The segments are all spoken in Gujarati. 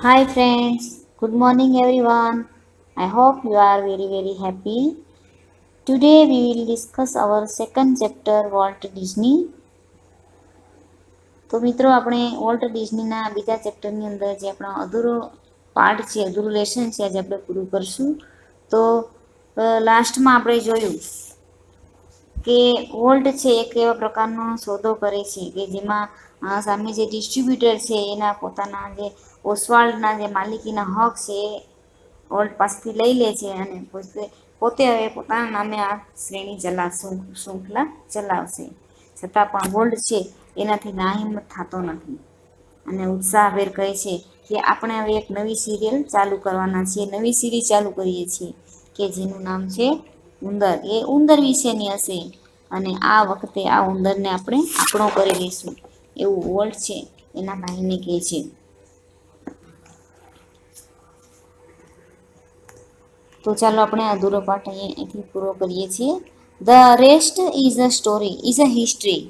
Hi friends, good morning everyone. I hope you are very happy. Today we will discuss our second chapter Walt Disney. તો મિત્રો આપણે વોલ્ટ ડિઝનીના બીજા ચેપ્ટરની અંદર જે આપણો અધૂરો પાર્ટ છે, અધૂરું લેસન છે, આજે આપણે પૂરું કરશું. તો લાસ્ટમાં આપણે જોયું કે વોલ્ટ છે એક એવા પ્રકારનો સોદો કરે છે કે જેમાં સામે જે ડિસ્ટ્રીબ્યુટર છે એના પોતાના જે ઓસવાલ્ડના જે માલિકીના હક છે એ વોલ્ટ પાસેથી લઈ લે છે અને પોતે હવે પોતાના નામે આ શ્રેણી શૃંખલા ચલાવશે. છતાં પણ વોલ્ટ છે એનાથી નાહિંમત થતો નથી અને ઉત્સાહભેર કહે છે કે આપણે હવે એક નવી સિરિયલ ચાલુ કરવાના છીએ, નવી સિરીઝ ચાલુ કરીએ છીએ કે જેનું નામ છે ઉંદર. એ ઉંદર વિશેની હશે અને આ વખતે આ ઉંદરને આપણે આપણો કરી લઈશું એવું વોલ્ટ છે એના ભાઈને કહે છે. તો ચાલો આપણે અધૂરો પાઠ અહીંયાથી પૂરો કરીએ છીએ. The rest is a story is a history.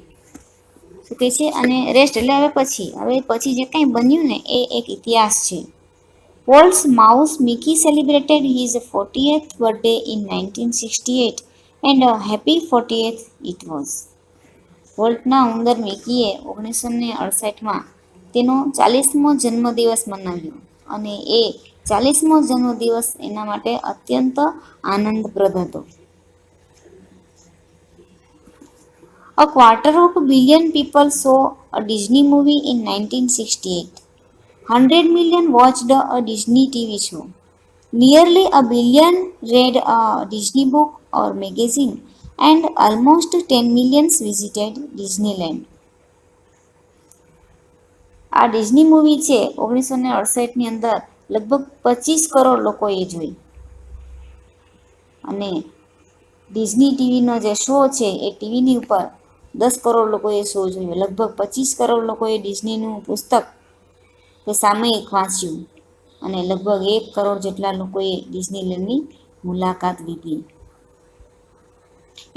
શું કહે છે? અને રેસ્ટ એટલે હવે પછી જે કંઈ બન્યું ને એ એક ઇતિહાસ છે. Walt's mouse Mickey celebrated his 40th birthday in 1968 and a happy 40th it was. વોલ્ટના ઉંદર મિકીએ 1968માં તેનો 40મો જન્મદિવસ મનાવ્યો અને એ 40મો જન્મદિવસ એના માટે અત્યંત આનંદપ્રદ હતો. A quarter of a billion people saw a Disney movie in 1968. 100 million watched a Disney TV show. Nearly a billion read a Disney book or magazine, and almost 10 millions visited Disneyland. આ ડિઝની મૂવી છે 1968ની અંદર લગભગ 25 કરોડ લોકોએ જોઈ અને ડિઝની ટીવીનો જે શો છે એ ટીવીની ઉપર 10 કરોડ લોકોએ શો જોયો. લગભગ 25 કરોડ લોકોએ ડિઝનીનું પુસ્તક કે સામયિક વાંચ્યું અને લગભગ 1 કરોડ જેટલા લોકોએ ડિઝનીલેન્ડની મુલાકાત લીધી.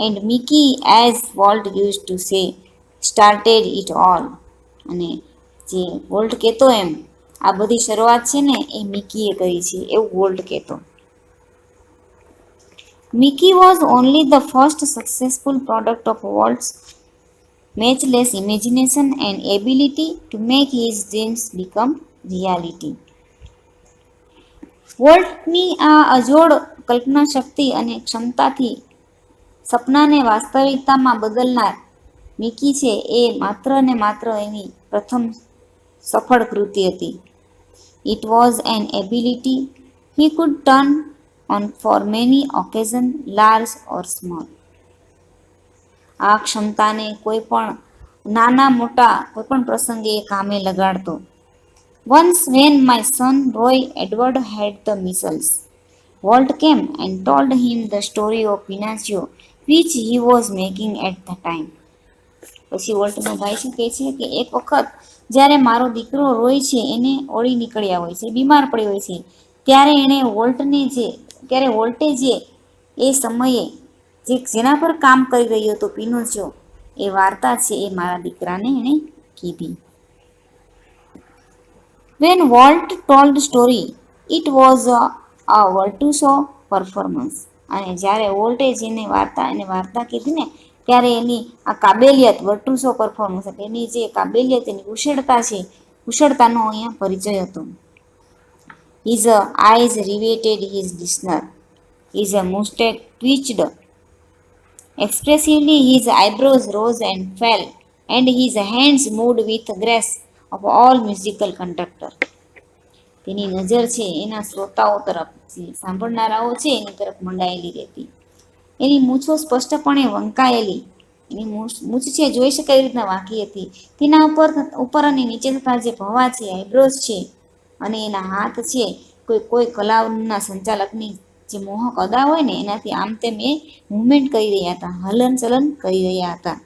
And Mickey as volt use to say started it all. અને જે વોલ્ટ કહેતો એમ આ બધી શરૂઆત છે ને એ મિકીએ કરી છે એવું વોલ્ટ કહેતો. Mickey was only the first successful product of Walt's matchless imagination and ability to make his dreams become reality. વોલ્ટની આ અજોડ કલ્પના શક્તિ અને ક્ષમતાથી સપનાને વાસ્તવિકતામાં બદલનાર મિકી છે એ માત્ર ને માત્ર એની પ્રથમ સફળ કૃતિ હતી. It was an ability he could turn on for many occasions, large or small. આ ક્ષમતાને કોઈ પણ નાના મોટા કોઈ પણ પ્રસંગે એ કામે લગાડતો. Once when my son Roy Edward had the measles, Walt came and told him the story of Pinocchio which he was making at the time. પછી વોલ્ટનો ભાઈ શું કહે છે કે એક વખત જ્યારે મારો દીકરો રોય છે એને ઓળી નીકળ્યા હોય છે, બીમાર પડ્યો હોય છે, ત્યારે વોલ્ટે જે એ સમયે જેના પર કામ કરી રહ્યો હતો પિનોચિયો એ વાર્તા છે એ મારા દીકરાને એણે કીધી. When Walt told story, it was a virtuoso performance. અને જ્યારે વોલ્ટે જેને વાર્તા કીધી ને ત્યારે એની આ કાબેલિયત વર્ટુસો પરફોર્મન્સ એની જે કાબેલિયત એની કુશળતાનો અહીંયા પરિચય હતો. His eyes riveted his listener. His mustache twitched. Expressively his eyebrows rose and fell, and his hands moved with grace of all musical conductor. તેની નજર છે એના શ્રોતાઓ તરફ, જે સાંભળનારાઓ છે એની તરફ મંડાયેલી રહેતી. એની મૂછો સ્પષ્ટપણે વંકાયેલી, એની મૂછ છે જોઈ શકાય એવી રીતના વાંકી હતી. તેના ઉપર અને નીચે થતા જે ભવા છે, આઈબ્રોઝ છે, અને એના હાથ છે કોઈ કલાના સંચાલકની જે મોહક અદા હોય ને એનાથી આમ તેમ એ મૂવમેન્ટ કરી રહ્યા હતા, હલન ચલન કરી રહ્યા હતા.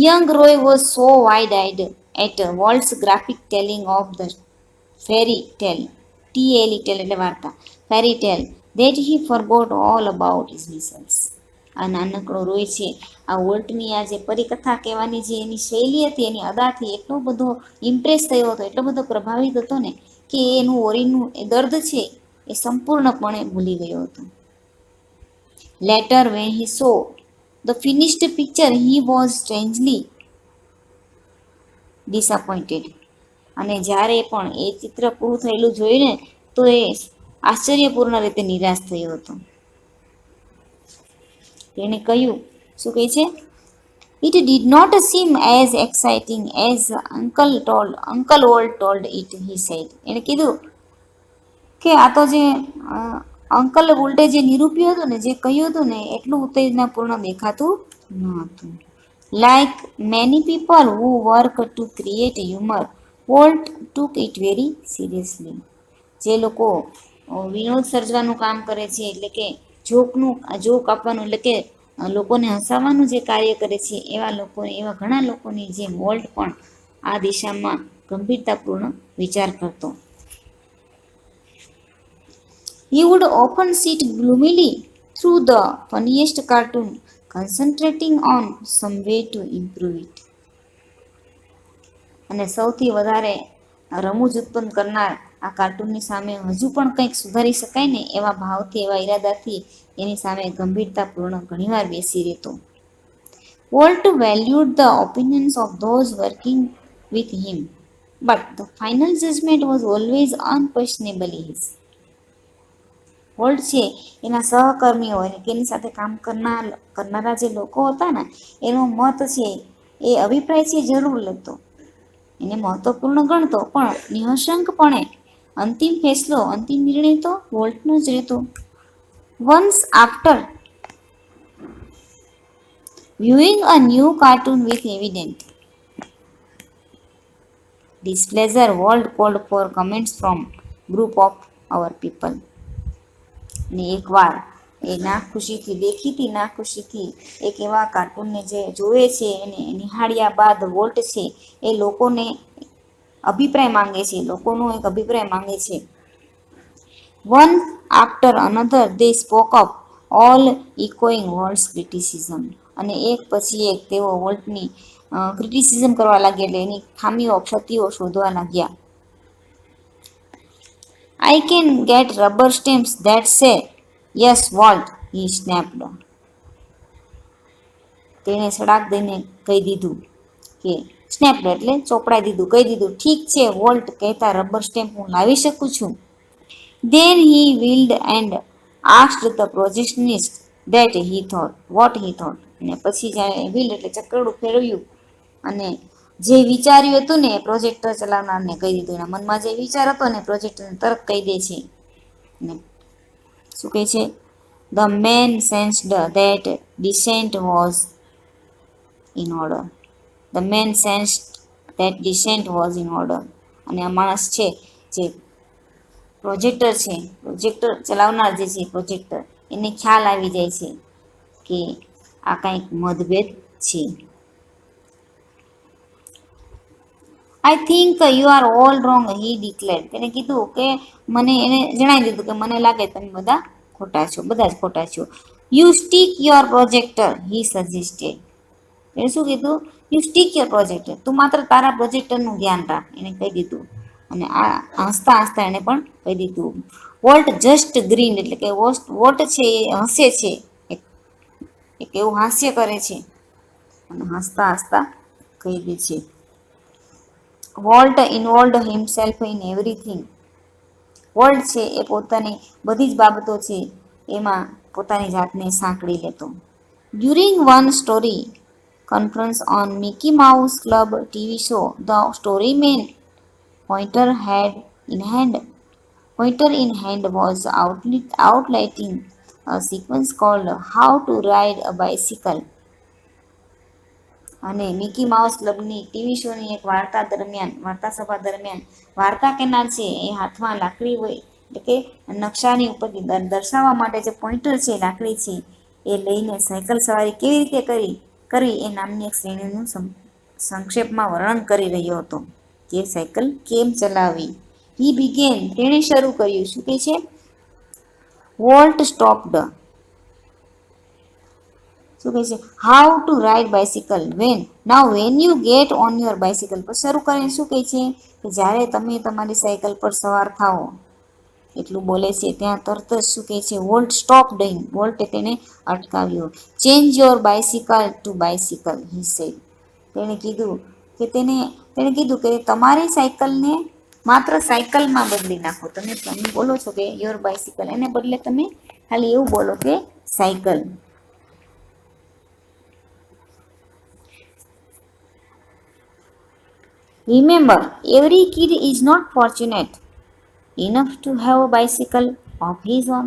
Young Roy was so wide-eyed at Walt's graphic telling of the fairy tale, T-A-L-E, tale એટલે વાર્તા, fairy tale, that he forgot all about his measles. આ નાનકડો રોય છે. આ વોલ્ટની આ જે પરિકથા કહેવાની જે એની શૈલી હતી, એની અદાથી એટલો બધો ઇમ્પ્રેસ થયો હતો, એટલો બધો પ્રભાવિત હતો ને કે એનું ઓરીનું એ દર્દ છે એ સંપૂર્ણપણે ભૂલી ગયો હતો. Letter when he saw the finished picture he was strangely disappointed. અને જ્યારે પણ એ ચિત્ર પૂરું થયેલું જોયું ને તો એ આશ્ચર્યપૂર્ણ રીતે નિરાશ થયો હતો. તેણે કહ્યું, શું કહે છે? It did not seem as exciting as Uncle Walt told it, he said. એણે કીધું કે આ તો જે અંકલ વોલ્ટે જે નિરૂપ્યું હતું ને, જે કહ્યું હતું ને, એટલું ઉત્તેજનાપૂર્ણ દેખાતું ન હતું. Like many people who work to create humor, Walt took it very seriously. જે લોકો વિનોદ સર્જવાનું કામ કરે છે, એટલે કે જોક આપવાનું, એટલે કે લોકોને હસાવવાનું જે કાર્ય કરે છે, એવા ઘણા લોકોની જેમ વોલ્ટ પણ આ દિશામાં ગંભીરતાપૂર્ણ વિચાર કરતો. He would often sit gloomily through the funniest cartoon, concentrating on some way to improve it. અને સૌથી વધારે રમૂજ ઉત્પન્ન કરનાર આ કાર્ટૂનની સામે હજુ પણ કંઈક સુધારી શકાય ને એવા ભાવથી, એવા ઈરાદાથી એની સામે ગંભીરતાપૂર્ણ ઘણીવાર બેસી રહેતો. Walt valued the opinions of those working with him, but the final judgment was always unquestionably his. Volt છે એના સહકર્મીઓ અને તેની સાથે કામ કરનારા જે લોકો હતા ને, એનો મત છે, એ અભિપ્રાય છે જરૂર લેતો, એને મહત્વપૂર્ણ ગણતો, પણ નિઃશંકપણે અંતિમ ફેસલો, અંતિમ નિર્ણય તો વોલ્ટનો જ રહેતો. Once after viewing a new cartoon with evident displeasure, Walt called for comments from group of our people. ને એકવાર એ દેખીતી નાખુશીથી એક એવા કાર્ટૂનને જે જોવે છે અને નિહાળ્યા બાદ વોલ્ટ છે એ લોકોનો એક અભિપ્રાય માંગે છે. One after another they spoke up, all echoing Walt's criticism. અને એક પછી એક તેઓ વોલ્ટની ક્રિટિસિઝમ કરવા લાગ્યા, એટલે એની ક્ષતિઓ શોધવા લાગ્યા. I can get rubber stamps that say, yes, Walt, he snapped. તેણે સડાક દઈને કહી દીધું કે સ્નેપ્ડ એટલે ચોપડાઈ દીધું, કહી દીધું, ઠીક છે વોલ્ટ કહેતા રબર સ્ટેમ્પ હું લાવી શકું છું. Then he wheeled and asked the projectionist what he thought. અને પછી જ્યારે વ્હીલ એટલે ચક્કરડું ફેરવ્યું અને જે વિચાર્યું હતું ને પ્રોજેક્ટર ચલાવનારને કહી દીધું. એના મનમાં જે વિચાર હતો ને પ્રોજેક્ટરને તરત કહી દે છે. ને શું કહે છે? The man sensed that dissent was in order. The man sensed that dissent was in order. અને આ માણસ છે જે પ્રોજેક્ટર ચલાવનાર જે છે પ્રોજેક્ટર, એને ખ્યાલ આવી જાય છે કે આ કંઈક મતભેદ છે. I think you are all wrong, he declared. તેને કીધું કે એને જણાવી દીધું કે મને લાગે તમે બધા જ ખોટા છો. You stick your projector, he suggested. એને શું કીધું? You stick your projector. તું માત્ર તારા પ્રોજેક્ટરનું ધ્યાન રાખ, એને કહી દીધું. અને આ હસતા એને પણ કહી દીધું. વોલ્ટ જસ્ટ ગ્રીન, એટલે કે વોલ્ટ છે એ હસે છે, એક એવું હાસ્ય કરે છે અને હસતા કહી દે છે. Volt involved himself in everything. Volt છે એ પોતાની બધી જ બાબતો છે એમાં પોતાની જાતને સાંકળી લેતો. During one story conference on Mickey Mouse Club TV show, the storyman pointer in hand was outlining a sequence called How to Ride a Bicycle. અને મિકી માઉસ ક્લબની ટીવી શોની એક વાર્તા સભા દરમિયાન વાર્તા કહેનાર છે એ હાથમાં લાકડી હોય, એટલે કે નકશાની ઉપર દર્શાવવા માટે જે પોઈન્ટર છે, લાકડી છે, એ લઈને સાયકલ સવારી કેવી રીતે કરી એ નામની એક શ્રેણીનું સંક્ષેપમાં વર્ણન કરી રહ્યો હતો કે સાયકલ કેમ ચલાવવી. હી બિગેન, તેણે શરૂ કર્યું. શું કહે છે? Volt stopped. શું કહે છે? How to ride bicycle when you get on your bicycle. પછી શરૂ કરીને શું કહે છે કે જ્યારે તમે તમારી સાયકલ પર સવાર થાઓ, એટલું બોલે છે ત્યાં તરત જ શું કહે છે? Volt stop dying. વોલ્ટે તેને અટકાવ્યો. Change your bicycle to bicycle he said. તેણે કીધું તેણે કીધું કે તમારી સાયકલને માત્ર સાયકલમાં બદલી નાખો. તમે બોલો છો કે યોર બાઇસિકલ, એને બદલે તમે ખાલી એવું બોલો કે cycle. Remember, every kid is not fortunate enough to have a bicycle of his own.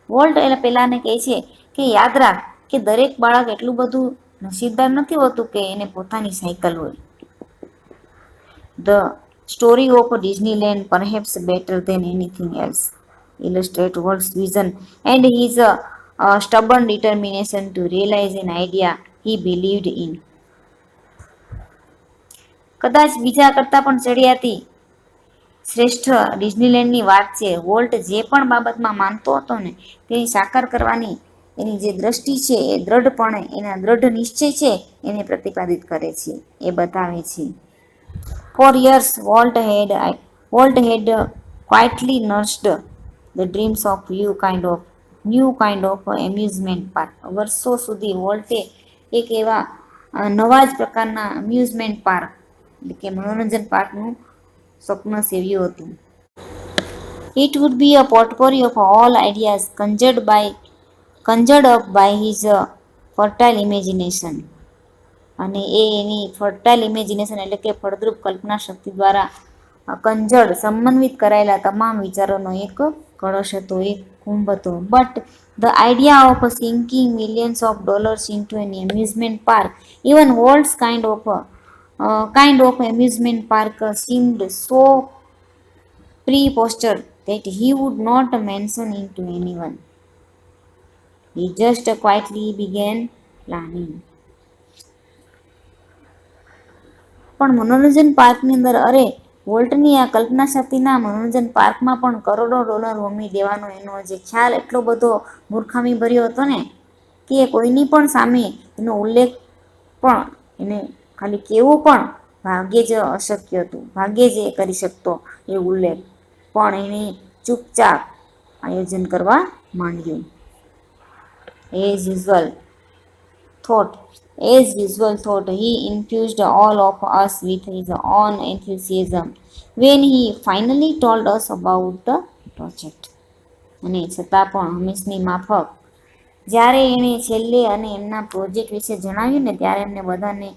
Walt એટલે પેલાને કહે છે કે યાદ રાખ કે દરેક બાળક એટલું બધું નસીબદાર નથી હોતું કે એને પોતાની સાયકલ હોય. The story of Disneyland, perhaps better than anything else, illustrates Walt's vision and his stubborn determination to realize an idea he believed in. કદાચ બીજા કરતાં પણ ચડિયાતી શ્રેષ્ઠ ડિઝનીલેન્ડની વાત છે. વોલ્ટ જે પણ બાબતમાં માનતો હતો ને તેની સાકાર કરવાની એની જે દ્રષ્ટિ છે એ દ્રઢપણે એના દ્રઢ નિશ્ચય છે એને પ્રતિપાદિત કરે છે, એ બતાવે છે. For years, Walt had quietly nursed the dreams of new kind of amusement park. વર્ષો સુધી વોલ્ટે એક એવા નવા જ પ્રકારના અમ્યુઝમેન્ટ પાર્ક એટલે કે મનોરંજન પાર્કનું સ્વપ્ન સેવ્યું હતું. It would be a potpourri of all ideas conjured up by his fertile imagination. અને એની ફર્ટાઇલ ઇમેજિનેશન એટલે કે ફળદ્રુપ કલ્પના શક્તિ દ્વારા સમન્વિત કરાયેલા તમામ વિચારોનો એક કળશ હતો, એક કુંભ હતો. But the idea of sinking millions of dollars into an amusement park, even Walt's kind of amusement park seemed so preposterous that he would not mention it to anyone. He just quietly began planning. પણ મનોરંજન પાર્કની અંદર વોલ્ટની આ કલ્પના શક્તિના મનોરંજન પાર્કમાં પણ કરોડો ડોલર હોમી દેવાનો એનો જે ખ્યાલ એટલો બધો મૂર્ખામી ભર્યો હતો ને કે કોઈની પણ સામે એનો ઉલ્લેખ પણ એને ખાલી કેવું પણ ભાગ્યે જ અશક્ય હતું, ભાગ્યે જ એ કરી શકતો એ ઉલ્લેખ, પણ એને ચૂપચાપ આયોજન કરવા માંડ્યું. As usual thought, he infused all of us with his own enthusiasm when he finally told us about the project. અને છતાં પણ હંમેશની માફક જ્યારે એણે છેલ્લે અને એમના પ્રોજેક્ટ વિશે જણાવ્યું ને ત્યારે એમને બધાને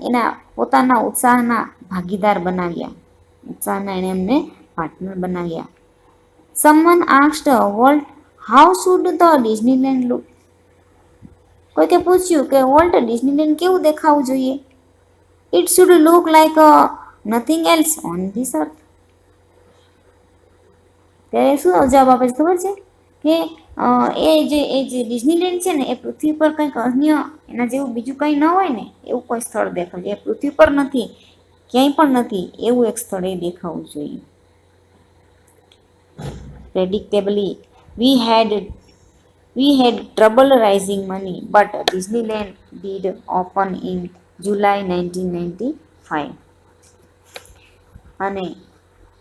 એના પોતાના ઉત્સાહના ભાગીદાર બનાવ્યા, ઉત્સાહના એણે એમને પાર્ટનર બનાવ્યા. Someone asked Walt, how should the Disneyland look? કોઈકે પૂછ્યું કે વોલ્ટ ડિઝનીલેન્ડ કેવું દેખાવું જોઈએ? It should look like nothing else on this અર્થ. ત્યારે શું જવાબ આપે છે ખબર છે કે એ જે ડિઝનીલેન્ડ છે ને એ પૃથ્વી પર કંઈક અન્ય એના જેવું બીજું કંઈ ન હોય ને એવું કોઈ સ્થળ દેખાવું જોઈએ. પૃથ્વી પર નથી, ક્યાંય પણ નથી એવું એક સ્થળ એ દેખાવું જોઈએ. Predictably, we had trouble raising money, but Disneyland did open in July 1995. અને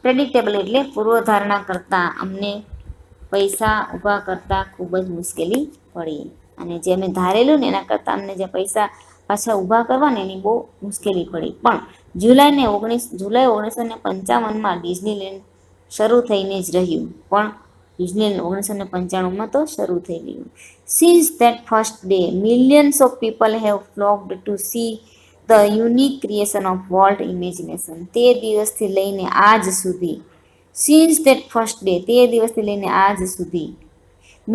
પ્રેડિક્ટેબલ એટલે પૂર્વધારણા કરતાં અમને પૈસા ઊભા કરતાં ખૂબ જ મુશ્કેલી પડી. અને જે અમે ધારેલું ને એના કરતાં અમને જે પૈસા પાછા ઊભા કરવાને એની બહુ મુશ્કેલી પડી. પણ જુલાઈ 1955 ડિઝનીલેન્ડ શરૂ થઈને જ રહ્યું. પણ ડિઝનીલેન્ડ 1995 તો શરૂ થઈ ગયું. Since that first day, millions of people have flocked to see the unique creation of Walt imagination. તે દિવસથી લઈને આજ સુધી, since that first day, તે દિવસથી લઈને આજ સુધી,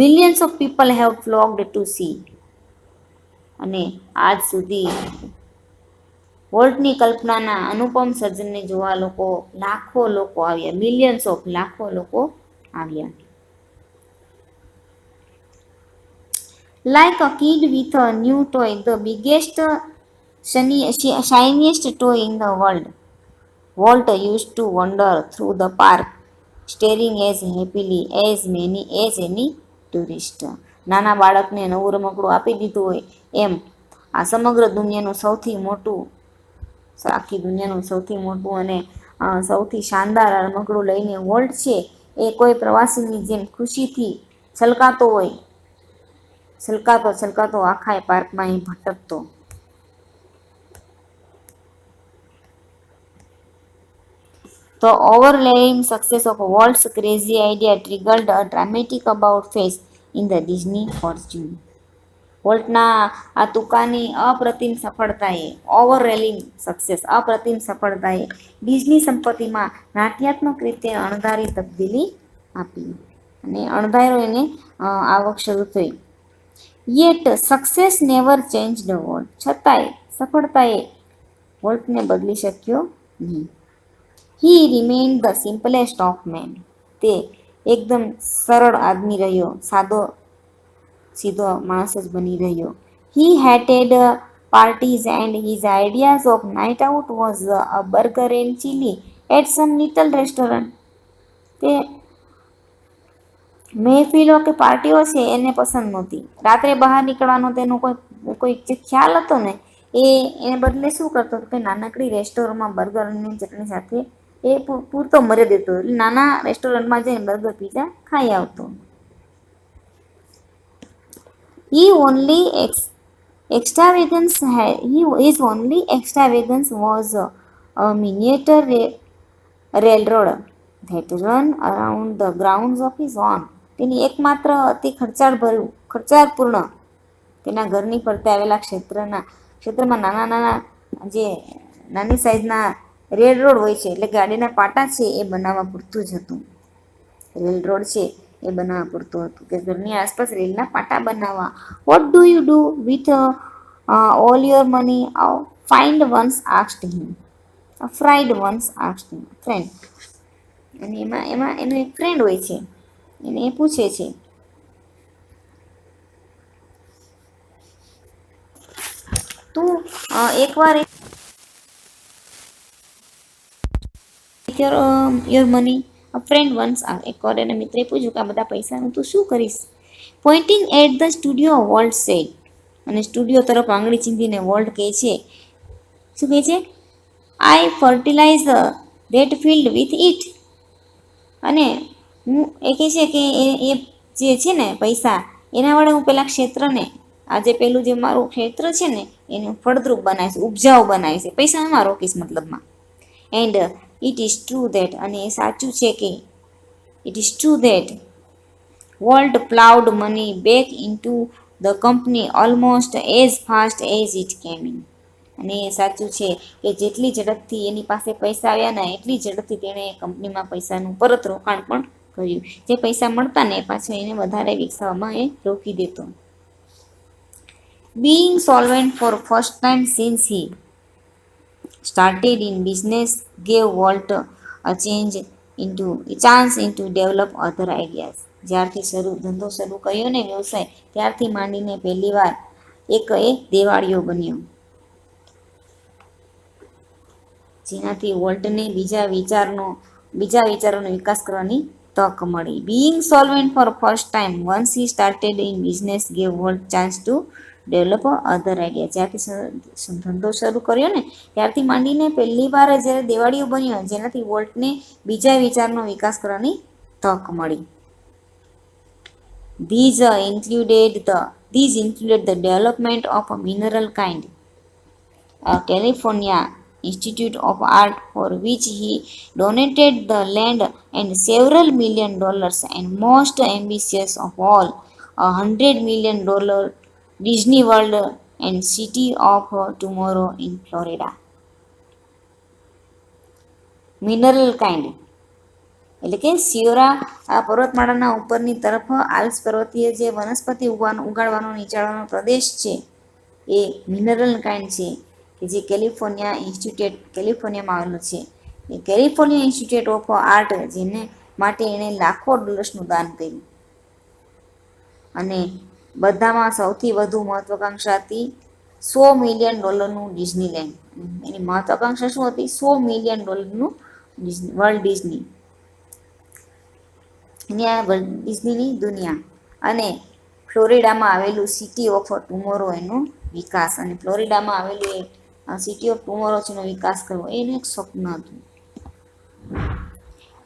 millions of people have flocked to see. અને આજ સુધી વોલ્ટની કલ્પનાના અનુપમ સર્જનને જોવા લાખો લોકો આવ્યા, મિલિયન્સ ઓફ લાખો લોકો આવ્યા. Like a kid with a new toy, the biggest, shiniest toy in the world, Walt used to wander through the park, staring as happily as any tourist. નાના બાળકને નવું રમકડું આપી દીધું હોય એમ આ સમગ્ર દુનિયાનું સૌથી મોટું, આખી દુનિયાનું સૌથી મોટું અને સૌથી શાનદાર રમકડું લઈને વોલ્ટ છે એ કોઈ પ્રવાસીની જેમ ખુશીથી છલકાતો હોય, છલકાતો છલકાતો આખા પાર્કમાં એ ભટકતો. The overlaying success of Walt's crazy idea triggered a dramatic about face in the Disney fortune. વોલ્ટના આ તુકાની અપ્રતિમ સફળતાએ, ઓવરરેલિંગ સક્સેસ, અપ્રતિમ સફળતાએ ડિઝની સંપત્તિમાં નાટ્યાત્મક રીતે અણધારી તબદીલી આપી અને અણધારો એને આવક શરૂ થઈ. Yet success never change the volt, છતાંય સફળતાએ વોલ્ટને બદલી શક્યો નહીં. હી રિમેન્ડ ધ સિમ્પલેસ્ટ ઓફ મેન, તે એકદમ સરળ આદમી રહ્યો, સીધો માણસ જ બની રહ્યો. He hated parties and his ideas of night out was a burger and chili at some little restaurant. તે મહેફિલો કે પાર્ટીઓ છે એને પસંદ નહોતી. રાત્રે બહાર નીકળવાનો તેનો કોઈ જે ખ્યાલ હતો ને એને બદલે શું કરતો કે નાનકડી રેસ્ટોરન્ટમાં બર્ગર અને ચટણી સાથે એ પૂરતો મર્યાદિત હતો. એટલે નાના રેસ્ટોરન્ટમાં જઈને બર્ગર પીઝા ખાઈ આવતો. His only extravagance was a miniature railroad that ran around the grounds of his own. તેની એકમાત્ર અતિ ખર્ચાળપૂર્ણ તેના ઘરની ફરતે આવેલા ક્ષેત્રમાં નાની સાઈઝના રેલ રોડ હોય છે, એટલે ગાડીના પાટા છે એ બનાવવા પૂરતું જ હતું. રેલ રોડ છે એ બનાવવા પૂરતું હતું કે ઘરની આસપાસ રેલના પાટા બનાવવા. What do you do with all your money? Fried once asked him. Friend. અને એમાં એનો એક ફ્રેન્ડ હોય છે, એને એ પૂછે છે તું એકવાર યોર મની ફ્રેન્ડ વન્સ, એકવાર એના મિત્રે પૂછ્યું કે આ બધા પૈસાનું તું શું કરીશ? Pointing at the studio, Walt said. અને સ્ટુડિયો તરફ આંગળી ચીંધીને વોલ્ટ કહે છે, શું કહે છે? I fertilize that field with it. અને હું એ કહે છે કે એ જે છે ને પૈસા, એના વડે હું પેલા ક્ષેત્રને, આજે પેલું જે મારું ક્ષેત્ર છે ને એને ફળદ્રુપ બનાવીશ, ઉપજાઉ બનાવીશ, પૈસા એમાં રોકીશ મતલબમાં. And it is true that, અને એ સાચું છે કે it is true that Walt ploughed money back into the company almost as fast as it came in. અને એ સાચું છે કે જેટલી ઝડપથી એની પાસે પૈસા આવ્યા ને એટલી ઝડપથી તેણે કંપનીમાં પૈસાનું પરત રોકાણ પણ કર્યું. જે પૈસા મળતા ને એ પાછળ એને વધારે વિકસાવવામાં એ રોકી દેતો. Being solvent for first time since he started in business gave Walt a chance into develop other ideas. જ્યારથી ધંધો શરૂ કર્યો ને વ્યવસાય, ત્યારથી માંડીને પહેલી વાર એ દેવાળીઓ બન્યો, જેનાથી વોલ્ટને બીજા વિચારોનો વિકાસ કરવાની તક મળી. Being solvent for first time once he started in business gave Walt chance to develop other ideas. જ્યારથી ધંધો શરૂ કર્યો ને ત્યારથી માંડીને પહેલી વાર જ્યારે દેવાળીઓ બન્યો, જેનાથી વોલ્ટને બીજા વિચારનો વિકાસ કરવાની તક મળી. These included the development of a mineral kind, a California Institute of Art, for which he donated the land and several $1 million, and most ambitious of all, $100 million Disney World and City of Tomorrow in Florida. Mineral kind એટલે કે સિયોરા આ પર્વતમાળાના ઉપરની તરફ આલ્પ્સ પર્વતીય જે વનસ્પતિ ઉગાડવાનો નીચાણવાનો પ્રદેશ છે એ મિનરલ કાઇન્ડ છે કે જે કેલિફોર્નિયામાં આવેલું છે. એ કેલિફોર્નિયા ઇન્સ્ટિટ્યૂટ ઓફ આર્ટ, જેને માટે એણે લાખો ડોલર્સનું દાન કર્યું. અને બધામાં સૌથી વધુ મહત્વાકાંક્ષા હતી $100 million ડિઝનીલેન્ડ. એની મહત્વાકાંક્ષા શું હતી? $100 million વર્લ્ડ ડિઝની દુનિયા. અને ફ્લોરિડામાં આવેલું સિટી ઓફ ટુમોરો એનો વિકાસ, અને ફ્લોરિડામાં આવેલું એ સિટી ઓફ ટુમોરો છે એનો વિકાસ કરવો એનું એક સ્વપ્ન હતું.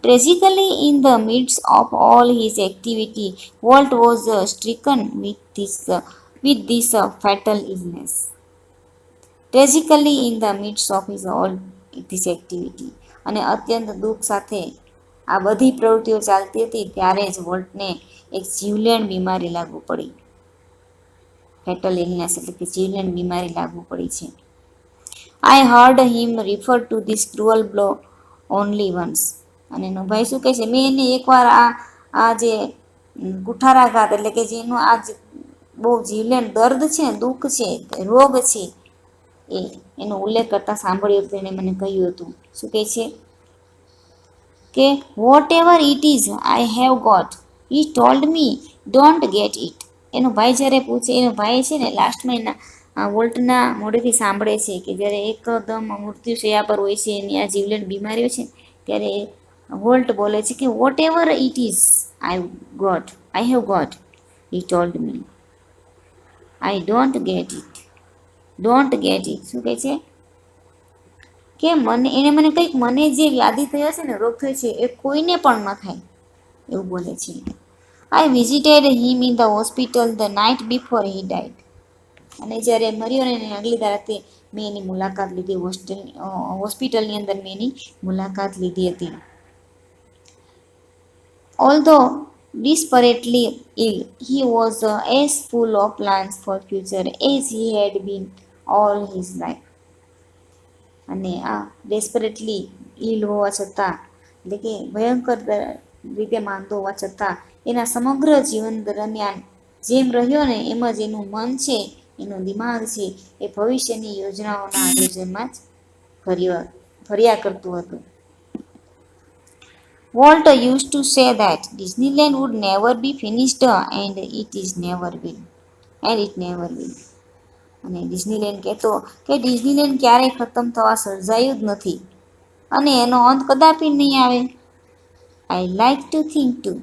Tragically, in the midst of all his activity, Walt was stricken with this fatal illness. Tragically, in the midst of his all this activity, અને અત્યંત દુઃખ સાથે આ બધી પ્રવૃત્તિઓ ચાલતી હતી ત્યારે જ વોલ્ટને એક જીવલેણ બીમારી લાગુ પડી. ફેટલ ઇલનેસ એટલે કે જીવલેણ બીમારી લાગુ પડી છે. I heard him refer two this cruel blow only once. અને એનો ભાઈ શું કહે છે, મેં એને એકવાર આ જે કુઠારાઘાત એટલે કે જેનું આ બહુ જીવલેણ દર્દ છે, દુઃખ છે, રોગ છે, એનો ઉલ્લેખ કરતા સાંભળ્યું હતું. એણે મને કહ્યું હતું, શું કહે છે કે whatever it is I have got, he told me don't get it. એનો ભાઈ જ્યારે પૂછે, એનો ભાઈ છે ને લાસ્ટમાં એના વોલ્ટના મોઢેથી સાંભળે છે કે જ્યારે એકદમ મૃત્યુશૈયા પર હોય છે, એની આ જીવલેણ બીમારીઓ છે, ત્યારે વોલ્ટ બોલે છે કે whatever it is I have got, he told me I don't get it. શું કહે છે કે મને કંઈક, મને જે વ્યાધિ થયો છે ને, રોગ થયો છે, એ કોઈને પણ ન થાય એવું બોલે છે. I visited him in the hospital the night before he died. અને જ્યારે મર્યો ને આગલી રાતે મેં એની મુલાકાત લીધી, હોસ્પિટલની અંદર મેં એની મુલાકાત લીધી હતી. Although desperately ill, he was as full of plans for future as he had been all his life. અને આ ડેસ્પરેટલી ઇલ હોવા છતાં, એટલે કે ભયંકર રીતે માંદો હોવા છતાં, એના સમગ્ર જીવન દરમિયાન જેમ રહ્યો ને એમ જ એનું મન છે, એનું દિમાગ છે, એ ભવિષ્યની યોજનાઓના આયોજનમાં જ ફર્યા કરતું હતું. Walt used to say that Disneyland would never be finished and it never will. અને ડિઝનીલેન્ડ કહેતો કે ડિઝનીલેન્ડ ક્યારેય ખતમ થવા સર્જાયું જ નથી અને એનો અંત કદાપી નહીં આવે. I like to think to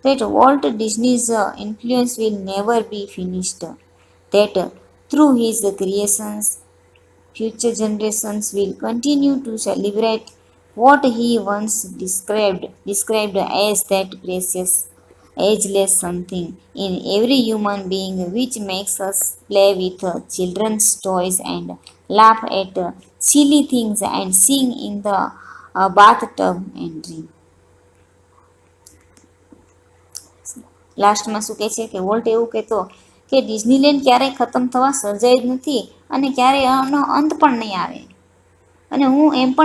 that Walt Disney's influence will never be finished, that through his creations, future generations will continue to celebrate what he once described as that precious, ageless something in every human being which makes us play with children's toys and laugh at silly things and sing in the bathtub and dream. લાસ્ટમાં શું કહે છે કે વોલ્ટ એવું કહેતો કે ડિઝનીલેન્ડ ક્યારેય ખતમ થવા સર્જાય જ નથી અને ક્યારેય આનો અંત પણ નહીં આવે. અને હું એમ જ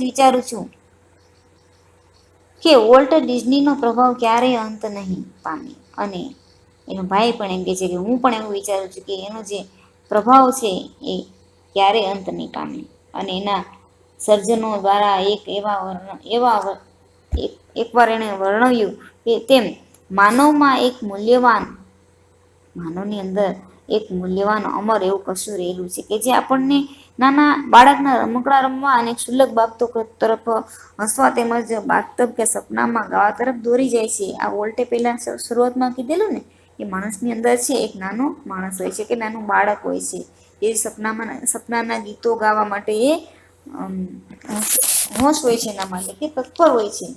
વિચારું છું કે વોલ્ટ ડિઝનીનો પ્રભાવ ક્યારેય અંત નહીં પામે. અને એનો ભાઈ પણ એમ કહે છે કે હું પણ એવું વિચારું છું કે એનો જે પ્રભાવ છે એ ક્યારેય અંત નહીં પામે. અને એના સર્જનો દ્વારા એકવાર એણે વર્ણવ્યું કે તેમ માનવની અંદર એક મૂલ્યવાન અમર એવું કશું રહેલું છે કે જે આપણને નાના બાળકના રમકડા રમવા અને ક્ષુલ્લક બાબતો તરફ હસવા તેમજ બાથટબ કે સપનામાં ગાવા તરફ દોરી જાય છે. આ વોલ્ટે પહેલા શરૂઆતમાં કીધેલું ને કે માણસની અંદર છે એક નાનો માણસ હોય છે કે નાનું બાળક હોય છે, એ સપનાના ગીતો ગાવા માટે એ હોશ હોય છે, એના માટે કે તત્પર હોય છે.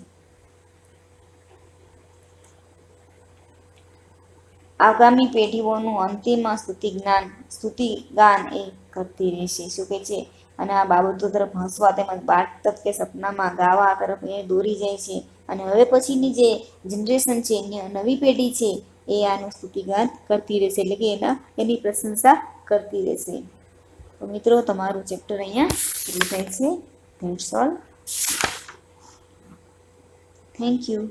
આગામી પેઢીઓનું અંતિમ સ્તુતિગાન એ કરતી રહેશે. શું કહે છે? અને આ બાબતો તરફ હસવા તેમજ બાથટબ કે સપનામાં ગાવા તરફ એ દોરી જાય છે. અને હવે પછીની જે જનરેશન છે, નવી પેઢી છે, એ આનું સ્તુતિગાન કરતી રહેશે, એટલે કે એની પ્રશંસા કરતી રહેશે. તો મિત્રો, તમારું ચેપ્ટર અહીંયા પૂરું થાય છે. That's all. Thank you.